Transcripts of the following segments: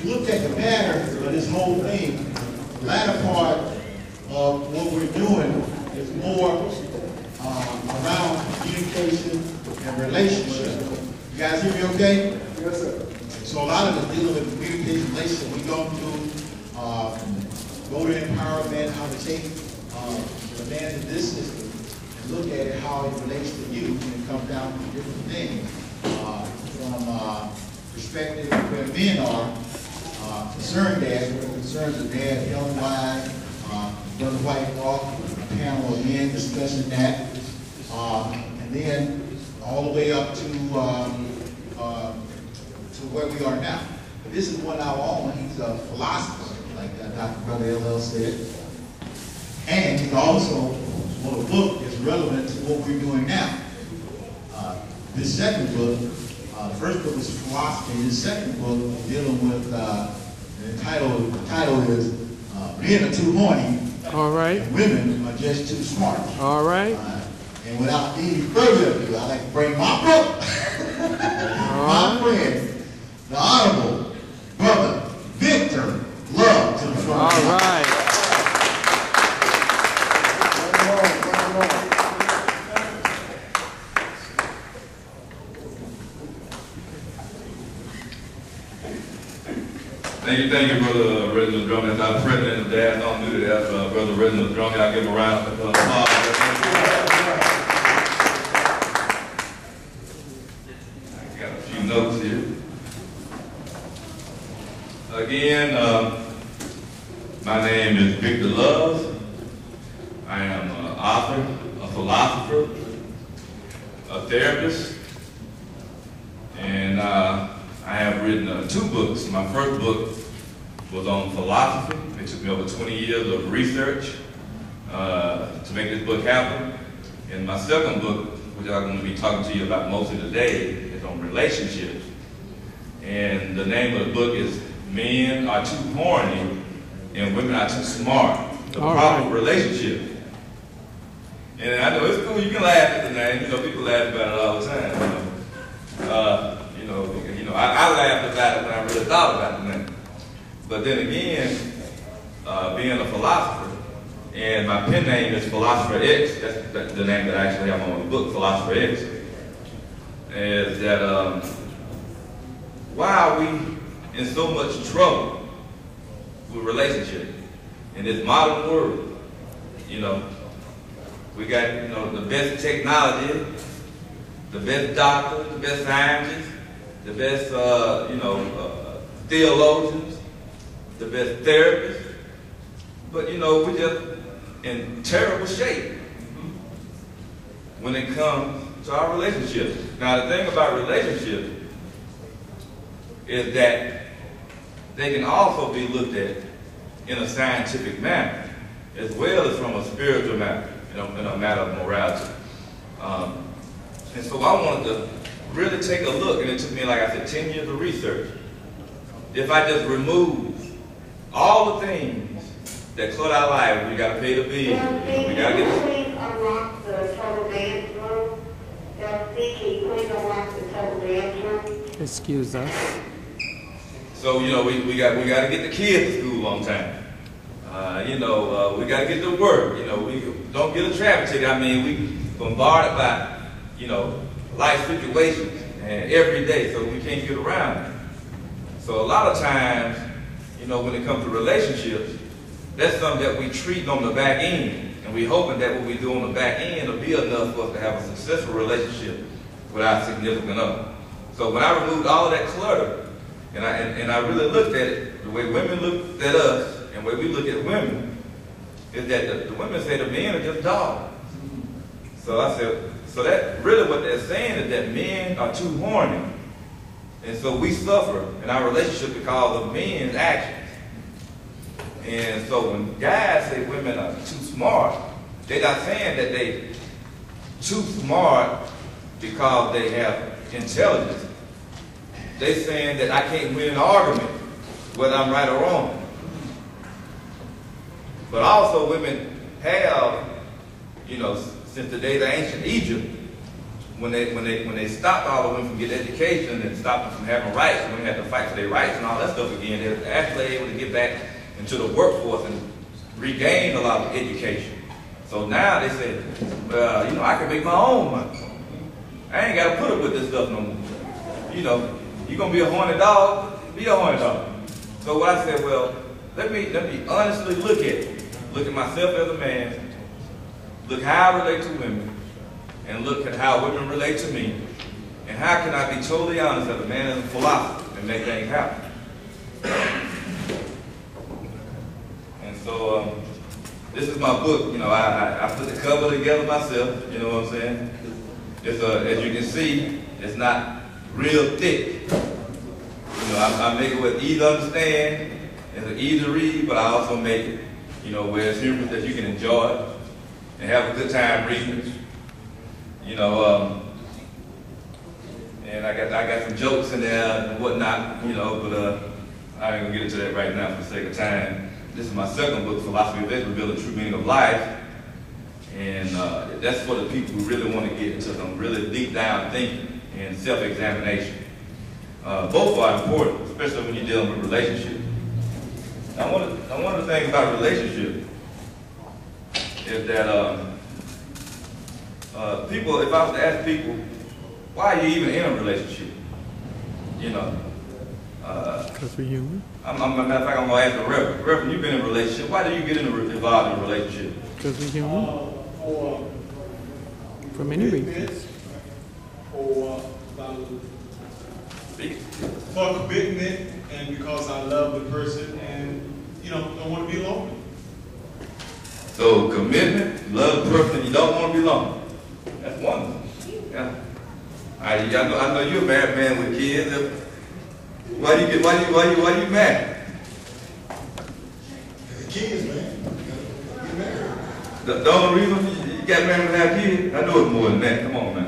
you look at the matter of this whole thing, the latter part of what we're doing is more around communication and relationship. You guys hear me okay? Yes, sir. So a lot of it dealing with communication, relationship. We go through voter empowerment, how to take the advantage of this system and look at it, how it relates to you, and it comes down to different things. From perspective of where men are concerned dads, where concerns of dad, young wives, Brother White Walk, a panel of men discussing that, and then all the way up to where we are now. But this is one our own. He's a philosopher, like Dr. Brother L.L. said, and he's also wrote a book that's relevant to what we're doing now. This second book. The first book was philosophy. The second book dealing with the title is Men Are Too Horny. All right. And Women Are Just Too Smart. All right. And without any further ado, I'd like to bring my book, my friend, the Honorable Brother Victor Love to the front. All right. Thank you, Brother Reginald Drummond. As our president of Dad, don't do that. Brother Reginald Drummond, I'll give him a round of applause. I got a few notes here. Again, my name is Victor Love. I am an author, a philosopher, a therapist, and I have written 2 books. My first book was on philosophy. It took me over 20 years of research to make this book happen. And my second book, which I'm going to be talking to you about mostly today, is on relationships. And the name of the book is Men Are Too Horny and Women Are Too Smart. The Proper Relationship. And I know it's cool, you can laugh at the name. You know, people laugh about it all the time. I laughed about it when I really thought about the name. But then again, being a philosopher, and my pen name is Philosopher X, that's the name that I actually have on the book, Philosopher X, is that why are we in so much trouble with relationships in this modern world? You know, we got, the best technology, the best doctors, the best scientists, the best, theologians, the best therapists, but we're just in terrible shape when it comes to our relationships. Now, the thing about relationships is that they can also be looked at in a scientific manner, as well as from a spiritual manner, in a matter of morality. And so I wanted to really take a look, and it took me, like I said, 10 years of research. If I just remove all the things that clutter our life, we got to pay the bills, we got to get please unlock the total dance room? Can you please unlock the total dance room? Excuse us. So, we got to get the kids to school on time. We got to get to work. We don't get a traffic ticket. I mean, we bombarded by, life situations and every day, so we can't get around it. So a lot of times, when it comes to relationships, that's something that we treat on the back end, and we're hoping that what we do on the back end will be enough for us to have a successful relationship with our significant other. So when I removed all of that clutter, and I really looked at it, the way women look at us and the way we look at women, is that the women say the men are just dogs. So I said, so that really what they're saying is that men are too horny. And so we suffer in our relationship because of men's actions. And so when guys say women are too smart, they're not saying that they're too smart because they have intelligence. They're saying that I can't win an argument whether I'm right or wrong. But also women have, since the days of ancient Egypt, when they stopped all the women from getting education and stopped them from having rights, women had to fight for their rights and all that stuff again, they were actually able to get back into the workforce and regain a lot of education. So now they say, well, you know, I can make my own money. I ain't got to put up with this stuff no more. You know, you're going to be a horny dog, be a horny dog. So what I said, well, let me honestly look at it. Look at myself as a man, look how I relate to women, and look at how women relate to me. And how can I be totally honest as a man and a philosopher and make things happen? And so this is my book. You know, I put the cover together myself, you know what I'm saying? It's as you can see, it's not real thick. You know, I make it with easy to understand, it's easy to read, but I also make it, you know, where it's humorous that you can enjoy it and have a good time reading it. You know, and I got some jokes in there and whatnot, you know, but I ain't gonna get into that right now for the sake of time. This is my second book, Philosophy of Revealing the True Meaning of Life. And that's for the people who really want to get into some really deep down thinking and self-examination. Both are important, especially when you're dealing with relationships. Now, one of the things about relationship is that people, if I was to ask people, why are you even in a relationship? You know, Because we're human. matter of fact, I'm going to ask the Reverend. Reverend, you've been in a relationship. Why do you get involved in a relationship? Because we're human. For many reasons. For commitment, and because I love the person, and you know, don't want to be lonely. So commitment, you love the person, you don't want to be lonely. That's wonderful. Yeah. I know you're a married man with kids. Why you married? The kids, man. Get married. The only reason you got married to have kids? I know it's more than that. Come on, man.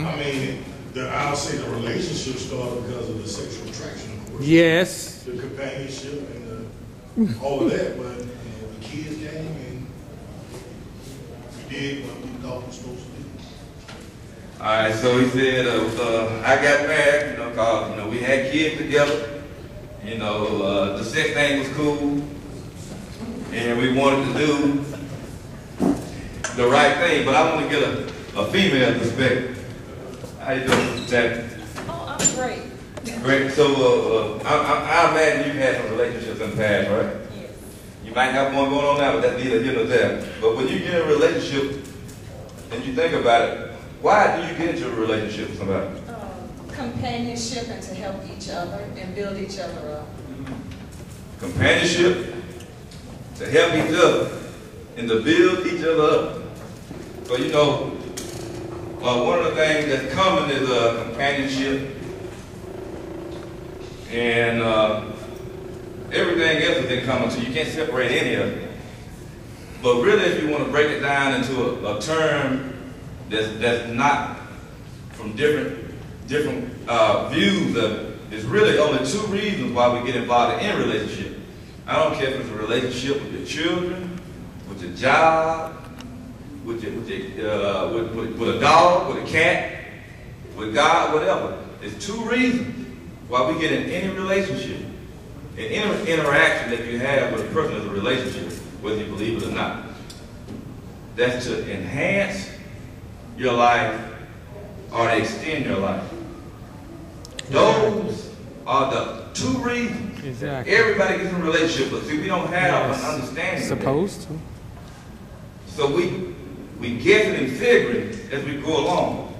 I mean, I'll say the relationship started because of the sexual attraction, of course. Yes. The companionship and all of that, but you know, the kids came and we did what we thought we were supposed to do. All right, so he said, I got married, you know, cause, you know, we had kids together. You know, the sex thing was cool. And we wanted to do the right thing, but I want to get a female perspective. How you doing, Jackie? Oh, I'm great. Great. So I imagine you've had some relationships in the past, right? Yes. You might have one going on now, but that's neither here nor there. But when you get in a relationship and you think about it, why do you get into a relationship with somebody? Companionship and to help each other and build each other up. Companionship, to help each other, and to build each other up. So, you know, one of the things that's common is companionship, and everything else is in common, so you can't separate any of it. But really, if you want to break it down into a term that's not from different views of it, there's really only two reasons why we get involved in a relationship. I don't care if it's a relationship with your children, with your job, with a dog, with a cat, with God, whatever. There's two reasons why we get in any relationship, in any interaction that you have with a person as a relationship, whether you believe it or not. That's to enhance your life or to extend your life. Those are the two reasons Exactly. everybody gets in a relationship, but see, we don't have an understanding of that. Supposed to. So we guessing and figuring as we go along.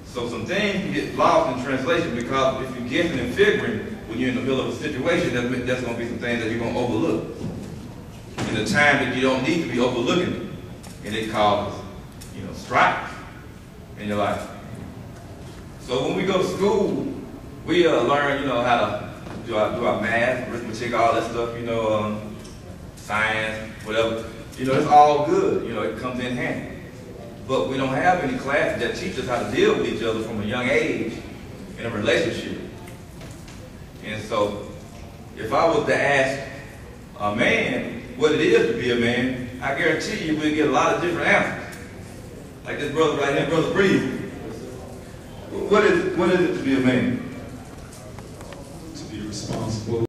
So some things can get lost in translation because if you're guessing and figuring when you're in the middle of a situation, that's going to be some things that you're going to overlook in a time that you don't need to be overlooking, and it causes, you know, strife in your life. So when we go to school, we learn, you know, how to do our math, arithmetic, all that stuff, you know, science, whatever. You know, it's all good. You know, it comes in handy. But we don't have any classes that teach us how to deal with each other from a young age in a relationship. And so, if I was to ask a man what it is to be a man, I guarantee you we'll get a lot of different answers. Like this brother right here, Brother Breeze. What is it to be a man? To be responsible.